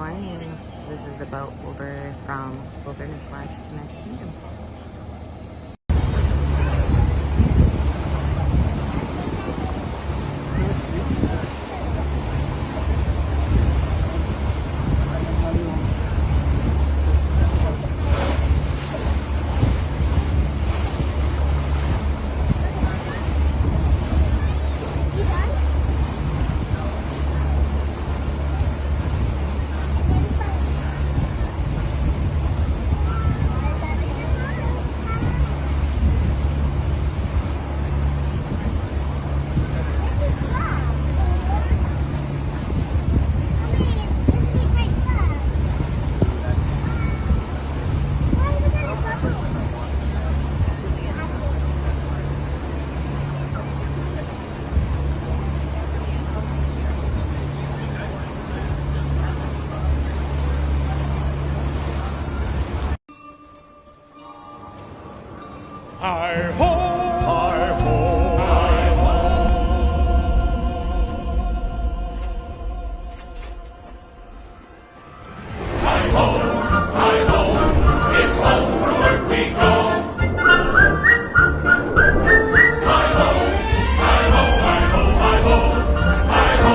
morning. So this is the boat over from Wilderness Lodge to Magic Kingdom. Hi ho! Hi ho! Hi ho! Hi ho! Hi ho! It's home from work we go. Hi ho! Hi ho! Hi ho! Hi ho! Hi ho!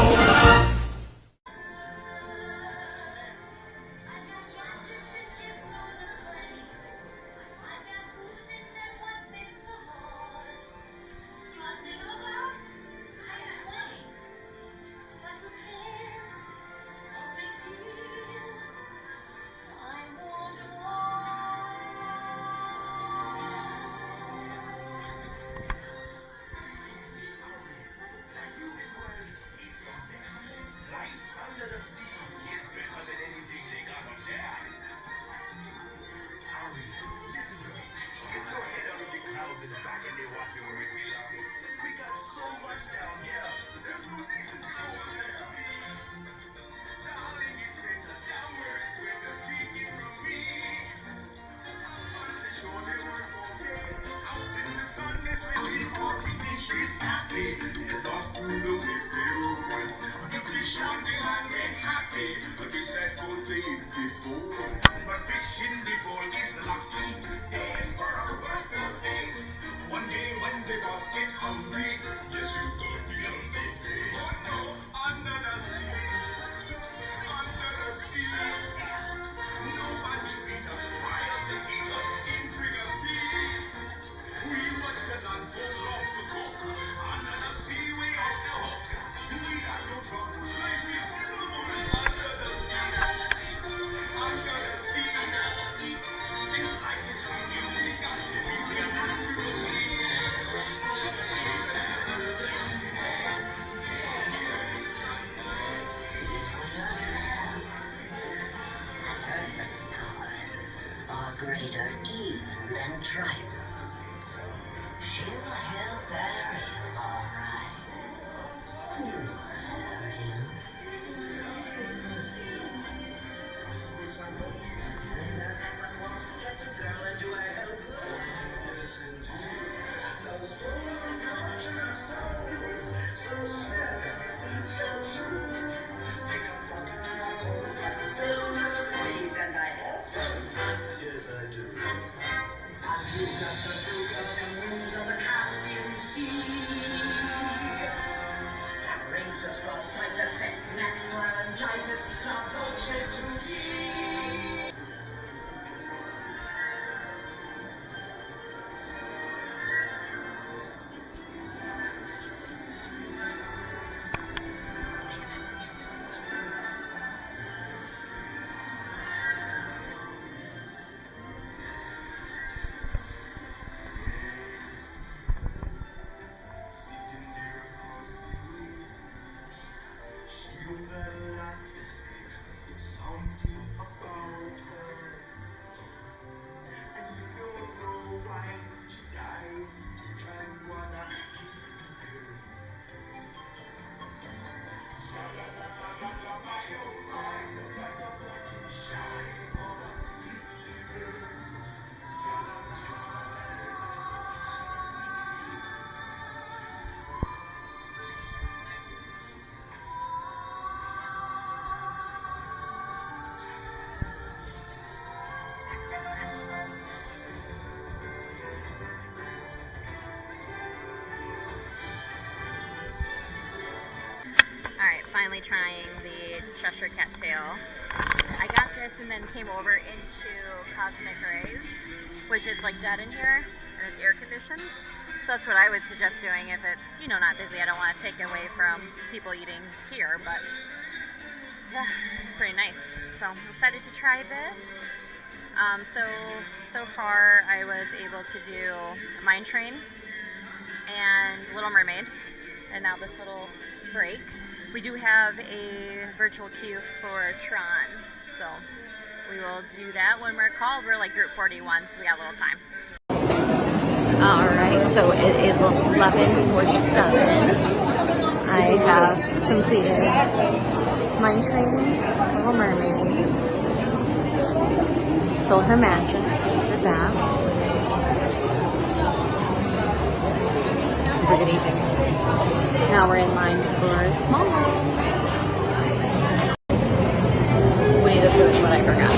She's happy, it's off to the wayfield. The fish on the land ain't happy, but we said good thing before. But fish in the bowl is lucky, and for a personal day. One day when the boss get hungry, yes, you go beyond the day. Oh no, under the sea, under the sea. Nobody treat us right as they treat us in Pecos. We what the land folks love to cook. Under the sea, we off the hook. We got no troubles like we put the boys under the sea. Under the sea. Since life is swinging, we got to be real naturally. Are greater even than tridents. She'll help Ferry, all right. Who'll have him? Everyone wants to get the girl, and do I help her? Yes, indeed. Those poor unfortunate souls, so sad, so true. They come flocking to my home, but still not please, and I help them. Yes, I do. Aduga, Saduga, the moons of the Caspian Sea. That brings us lopsided, setbacks, laryngitis, not dolce to be. Sitting there across the way, she don't got a lot to say, but something finally trying the Cheshire Cat Tail. I got this and then came over into Cosmic Rays, which is like dead in here and it's air conditioned. So that's what I would suggest doing if it's, you know, not busy. I don't want to take away from people eating here, but yeah, it's pretty nice. So I'm excited to try this. So far I was able to do Mine Train and Little Mermaid, and now this little break. We do have a virtual queue for Tron, so we will do that when we're called. We're like group 41, so we got a little time. Alright, so it is 11:47. I have completed Mine Train, Little Mermaid, Fill Her Magic, used her bath. We're gonna eat things. Now we're in line for Small World. Winnie the Pooh is what I forgot.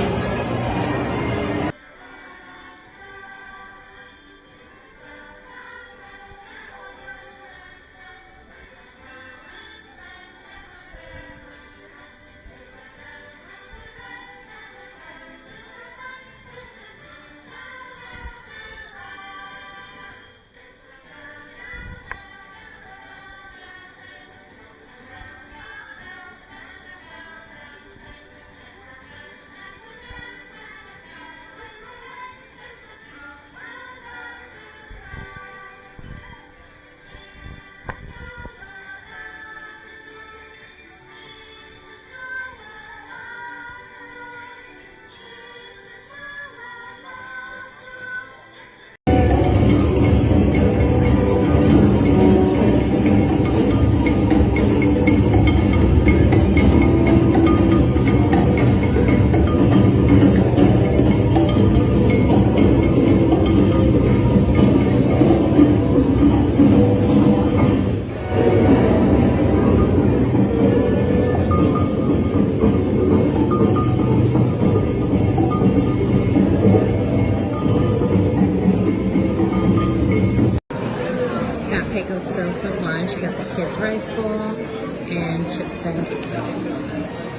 Pecos bill for lunch. We got the kids' rice bowl and chips and queso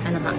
and a bun.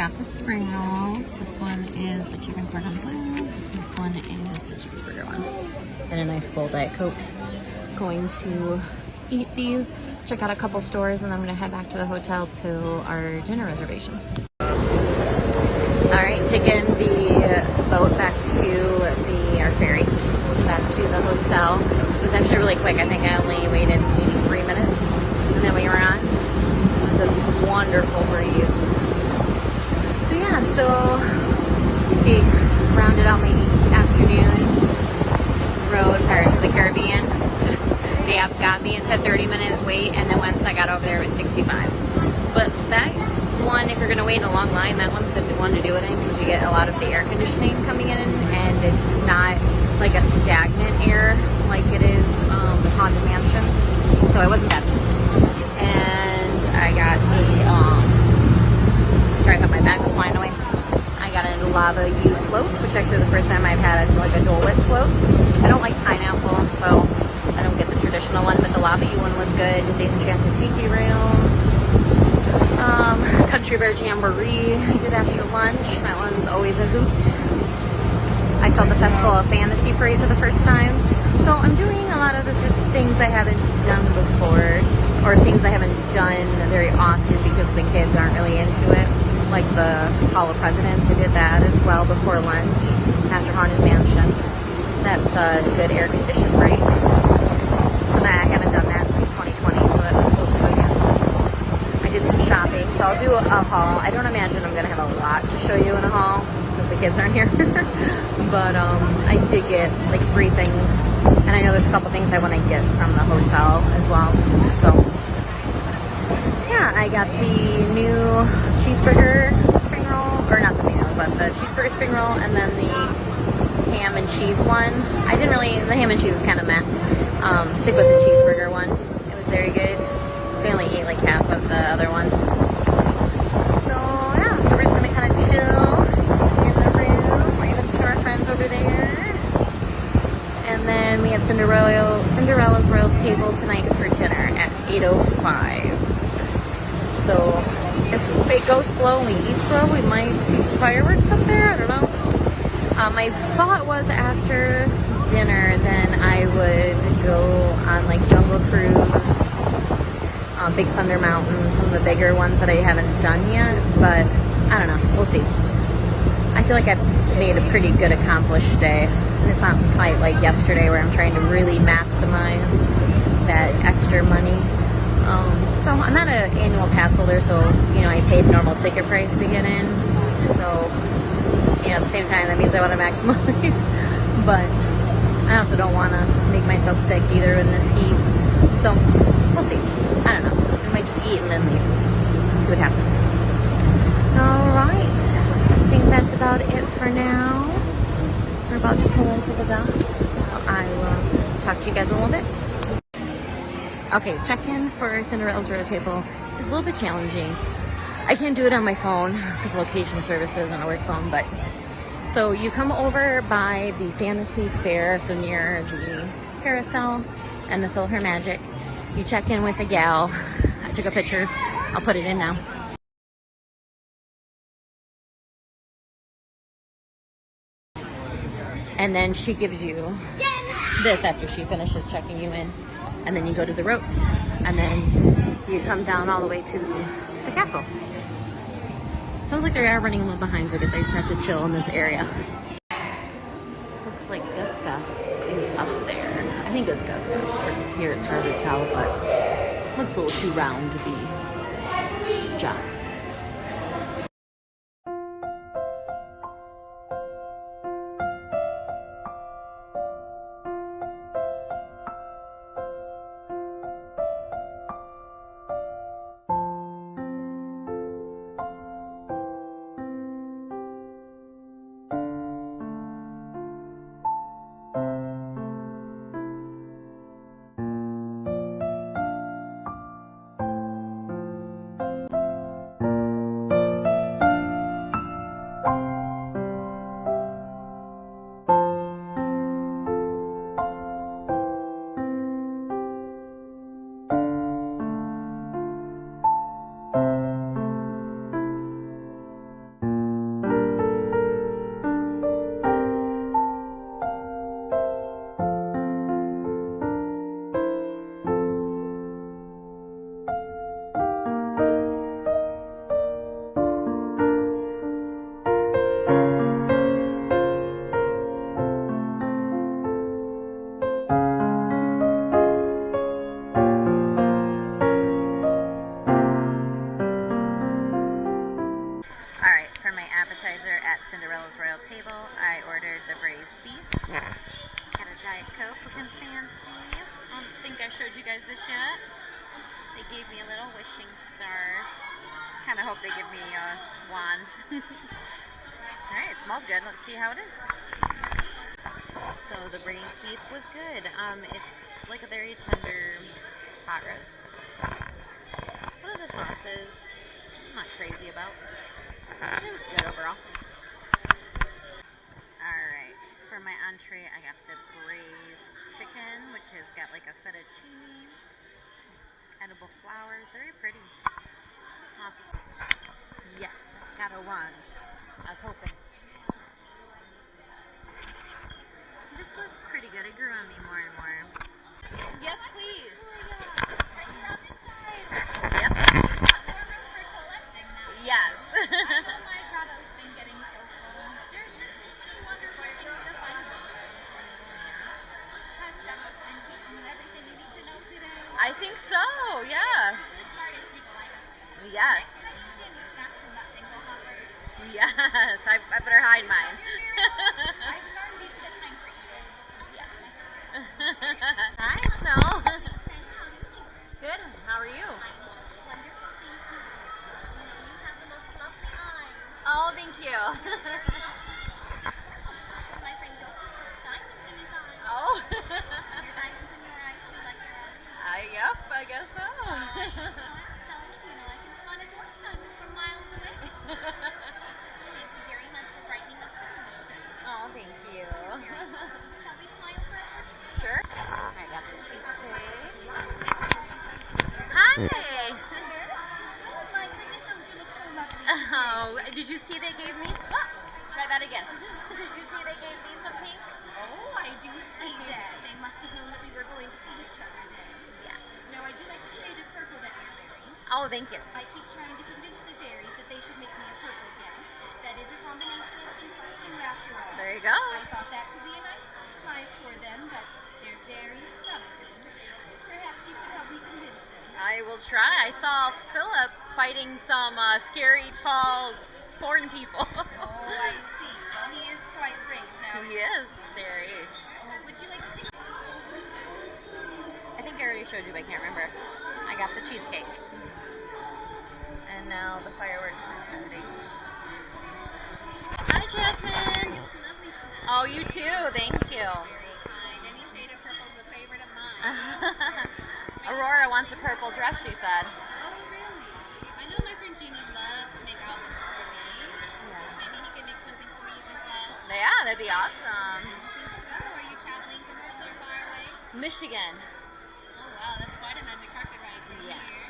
got the spring rolls. This one is the chicken cordon bleu. This one is the cheeseburger one. And a nice bowl Diet Coke. Going to eat these, check out a couple stores, and then I'm gonna head back to the hotel to our dinner reservation. All right, taking the boat back to our ferry, back to the hotel. It was actually really quick. I think I only waited maybe 3 minutes, and then we were on. The wonderful breeze. So yeah, see, rounded out my afternoon road Pirates of the Caribbean. The app got me, it said 30-minute wait, and then once I got over there it was 65. But that one, if you're gonna wait in a long line, that one's the one to do it in because you get a lot of the air conditioning coming in, and it's not like a stagnant air like it is the Haunted Mansion. So it wasn't bad. And I got sorry, I thought my bag was flying away. I got a lava U float, which actually is the first time I've had like a Dole Whip float. I don't like pineapple, so I don't get the traditional one, but the lava U one was good. The Enchanted Tiki Room. Country Bear Jamboree I did after lunch. That one's always a hoot. I saw the Festival of Fantasy Parade for the first time. So I'm doing a lot of the things I haven't done before, or things I haven't done very often because the kids aren't really into it. Like the Hall of Presidents, I did that as well before lunch after Haunted Mansion. That's good air conditioned, right? So that I haven't done that since 2020, so that was cool to do again. I did some shopping, so I'll do a haul. I don't imagine I'm going to have a lot to show you in a haul because the kids aren't here. But I did get like 3 things, and I know there's a couple things I want to get from the hotel as well. So yeah, I got the new cheeseburger spring roll, or not the new, but the cheeseburger spring roll, and then the ham and cheese one. I didn't really, the ham and cheese is kind of meh. Stick with the cheeseburger one. It was very good. So I only ate like half of the other one. So yeah, so we're just gonna kind of chill in the room. We're even to our friends over there. And then we have Cinderella's Royal Table tonight for dinner at 8:05. So if it goes slow and we eat slow, we might see some fireworks up there. I don't know. My thought was after dinner, then I would go on like Jungle Cruise, Big Thunder Mountain, some of the bigger ones that I haven't done yet. But I don't know. We'll see. I feel like I've made a pretty good accomplished day. And it's not quite like yesterday where I'm trying to really maximize that extra money. So I'm not an annual pass holder, so I paid normal ticket price to get in. So at the same time, that means I want to maximize. But I also don't want to make myself sick either in this heat. So we'll see. I don't know. I might just eat and then leave. See what happens. All right. I think that's about it for now. We're about to pull into the dock. So I will talk to you guys in a little bit. Okay, check-in for Cinderella's Royal Table is a little bit challenging. I can't do it on my phone because location services on a work phone, but so you come over by the Fantasy Fair, so near the carousel and the Fill Her Magic. You check in with a gal. I took a picture. I'll put it in now. And then she gives you this after she finishes checking you in. And then you go to the ropes. And then you come down all the way to the castle. Sounds like they are running a little behind, so I guess I just have to chill in this area. Looks like Gus is up there. I think it's Gus. From here it's hard to tell, but looks a little too round to be John. the braised beef. Got a Diet Coke, looking fancy. I don't think I showed you guys this yet. They gave me a little wishing star. Kind of hope they give me a wand. Alright, it smells good. Let's see how it is. So the braised beef was good. It's like a very tender pot roast. One of the sauces I'm not crazy about. It was good overall. Alright, for my entree I got the braised chicken, which has got like a fettuccine, edible flowers, very pretty. Awesome. Yes, got a wand. I was hoping. This was pretty good. It grew on me more and more. Yes, please. Yep. Yes. I think so, yeah. Yes. Yes, I better hide mine. Hi, Snow. Good, how are you? Oh, thank you. Oh. Yep, I guess so. Oh, thank you. Sure. I got the cheesecake. Hi. Oh, did you see they gave me? Oh, try that again. Did you see they gave me some pink? Oh, I do see that. They must have known that we were going to see each other then. Yeah. Now, I do like the shade of purple that you're wearing. Oh, thank you. I keep trying to convince the fairies that they should make me a purple gown. That is a combination of pink and blue after all. There you go. I thought that could be a nice surprise for them, but they're very stubborn. Perhaps you could help me convince them. I will try. I saw Philip fighting some scary, tall, porn people. Oh, I see. Well, he is quite brave now. He is very. Would you like to take I think I already showed you, but I can't remember. I got the cheesecake. And now the fireworks are starting. Hi, Jasmine. Oh, you too. Thank you. very kind? Any shade of purple is a favorite of mine. Aurora wants a purple dress, she said. Oh, really? I know my friend Jeannie loves to make outfits for me. Maybe he can make something for you as well. Yeah, that'd be awesome. So, are you traveling from somewhere far away? Michigan. Oh, wow, that's quite a magic carpet ride from Yeah. here.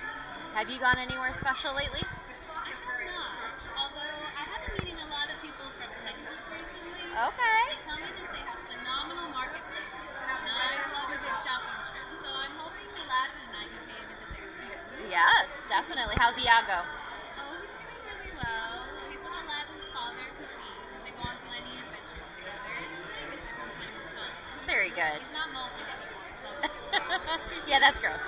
Have you gone anywhere special lately? I have not, although I have been meeting a lot of people from Texas recently. Okay. They tell me that they have phenomenal marketplaces, and I love a good shopping trip, so I'm hoping Aladdin and I can pay a visit there soon. Yes, definitely. How's Iago? Oh, he's doing really well. He's with Aladdin's father, Kassim. They go on plenty of adventures together, and they visit from time to time. Very good. He's not molted anymore, so Yeah, that's gross.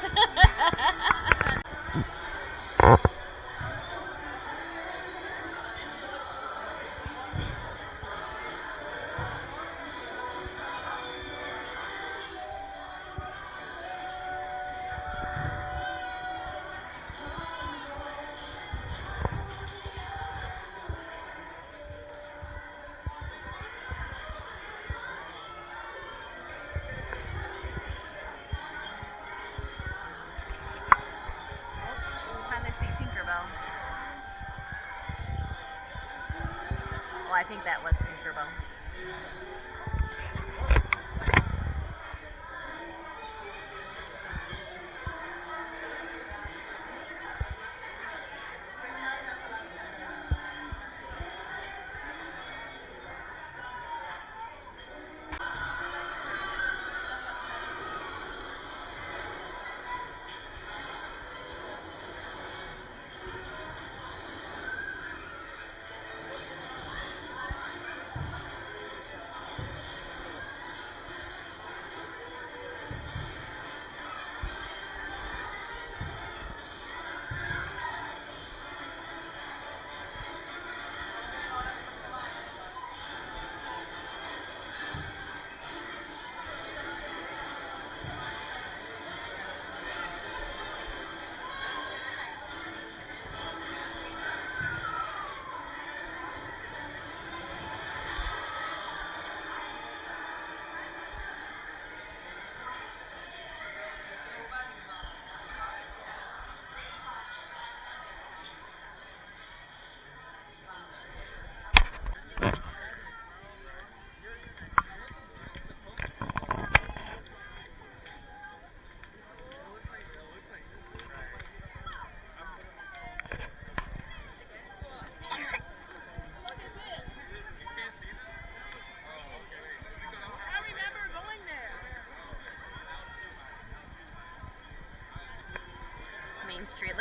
I think that was Tinkerbell.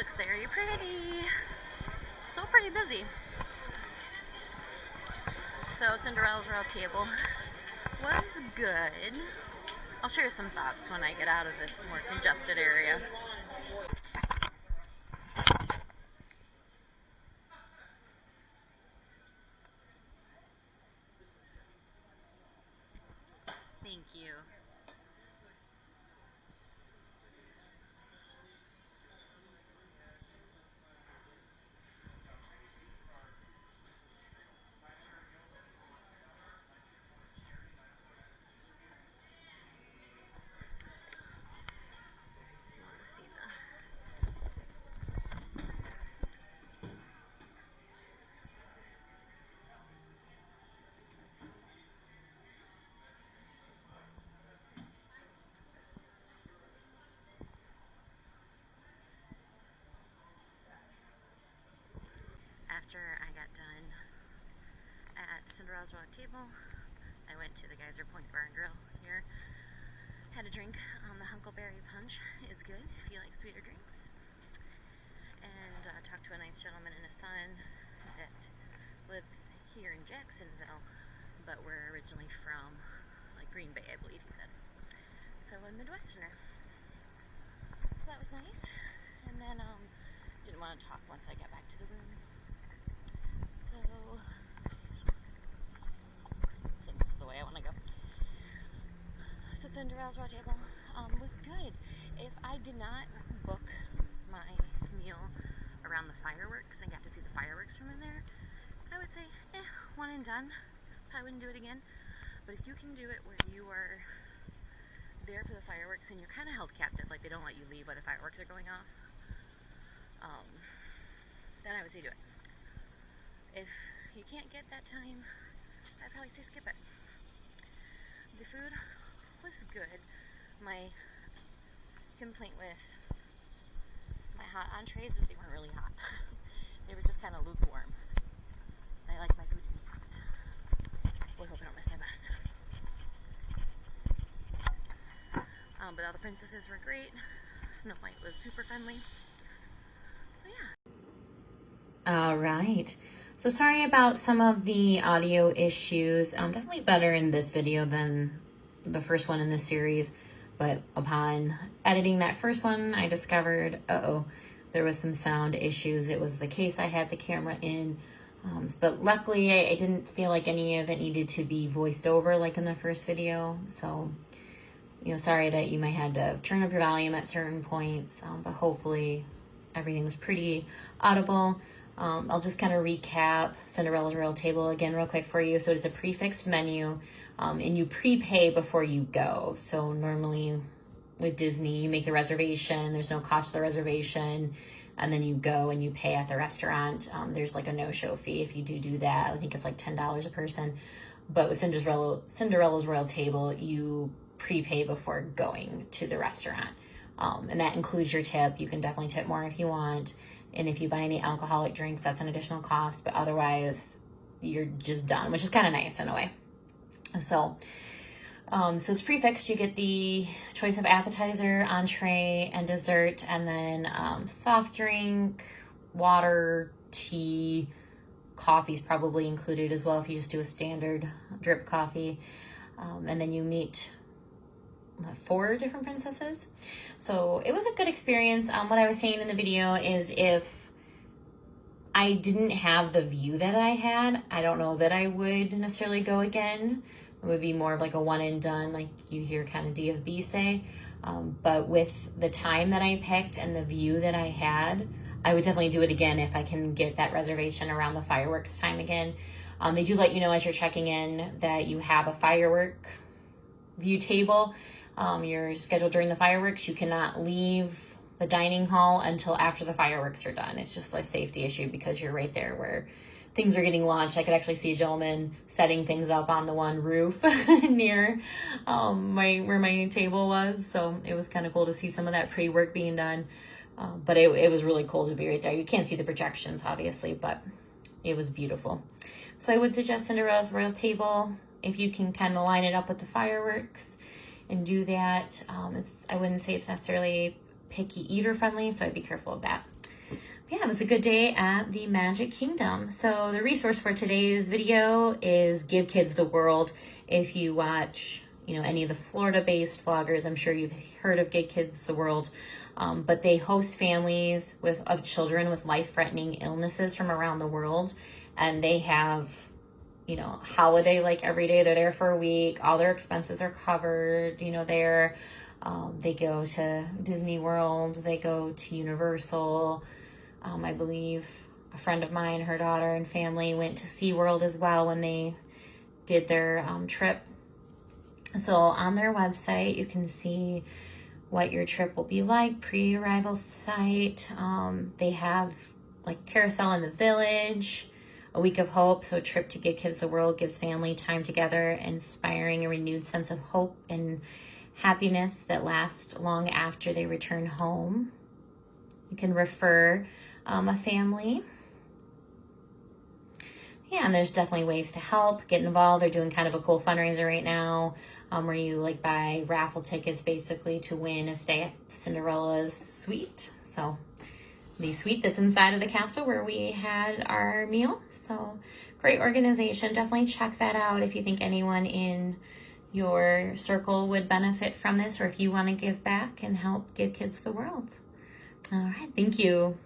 looks very pretty. So pretty busy. So Cinderella's Royal Table was good. I'll share some thoughts when I get out of this more congested area. Thank you. After I got done at Cinderella's Royal Table, I went to the Geyser Point Bar and Grill here. Had a drink. The Huckleberry Punch is good if you like sweeter drinks. And talked to a nice gentleman and his son that live here in Jacksonville, but were originally from like Green Bay, I believe he said. So a Midwesterner. So that was nice. And then didn't want to talk once I got back to the room. So I think this is the way I want to go. So Cinderella's Royal Table was good. If I did not book my meal around the fireworks and got to see the fireworks from in there, I would say, one and done. I wouldn't do it again. But if you can do it where you are there for the fireworks and you're kind of held captive, like they don't let you leave while the fireworks are going off, then I would say do it. If you can't get that time, I'd probably say skip it. The food was good. My complaint with my hot entrees is they weren't really hot. They were just kind of lukewarm. I like my food to be hot. We'll hope I don't miss my bus. But all the princesses were great. Snow White was super friendly. So yeah. All right. So sorry about some of the audio issues. Definitely better in this video than the first one in this series. But upon editing that first one, I discovered, there was some sound issues. It was the case I had the camera in. But luckily, I didn't feel like any of it needed to be voiced over like in the first video. So, sorry that you might have to turn up your volume at certain points. But hopefully everything was pretty audible. I'll just kind of recap Cinderella's Royal Table again real quick for you. So it's a prefixed menu, and you prepay before you go. So normally with Disney, you make the reservation. There's no cost for the reservation. And then you go and you pay at the restaurant. There's like a no-show fee if you do that. I think it's like $10 a person. But with Cinderella's Royal Table, you prepay before going to the restaurant. And that includes your tip. You can definitely tip more if you want. And if you buy any alcoholic drinks, that's an additional cost. But otherwise, you're just done, which is kind of nice in a way. So it's prefixed. You get the choice of appetizer, entree, and dessert, and then soft drink, water, tea, coffee's probably included as well if you just do a standard drip coffee. And then you meet 4 different princesses. So it was a good experience. What I was saying in the video is if I didn't have the view that I had, I don't know that I would necessarily go again. It would be more of like a one and done, like you hear kind of DFB say. But with the time that I picked and the view that I had, I would definitely do it again if I can get that reservation around the fireworks time again. They do let you know as you're checking in that you have a firework view table. You're scheduled during the fireworks. You cannot leave the dining hall until after the fireworks are done. It's just a safety issue because you're right there where things are getting launched. I could actually see a gentleman setting things up on the one roof near where my table was. So it was kind of cool to see some of that pre-work being done. But it was really cool to be right there. You can't see the projections, obviously, but it was beautiful. So I would suggest Cinderella's Royal Table if you can kind of line it up with the fireworks and do that. I wouldn't say it's necessarily picky eater friendly, so I'd be careful of that. Yeah, it was a good day at the Magic Kingdom. So the resource for today's video is Give Kids the World. If you watch, any of the Florida-based vloggers, I'm sure you've heard of Give Kids the World. But they host families of children with life-threatening illnesses from around the world, and they have, holiday like every day. They're there for a week. All their expenses are covered. They go to Disney World. They go to Universal. I believe a friend of mine, her daughter and family went to SeaWorld as well when they did their trip. So on their website, you can see what your trip will be like, pre-arrival site. They have like carousel in the village, a week of hope. So a trip to Give Kids the World gives family time together, inspiring a renewed sense of hope and happiness that lasts long after they return home. You can refer a family. Yeah, and there's definitely ways to help, get involved. They're doing kind of a cool fundraiser right now where you like buy raffle tickets basically to win a stay at Cinderella's suite. So the suite that's inside of the castle where we had our meal. So great organization. Definitely check that out if you think anyone in your circle would benefit from this, or if you want to give back and help Give Kids the World. All right, thank you.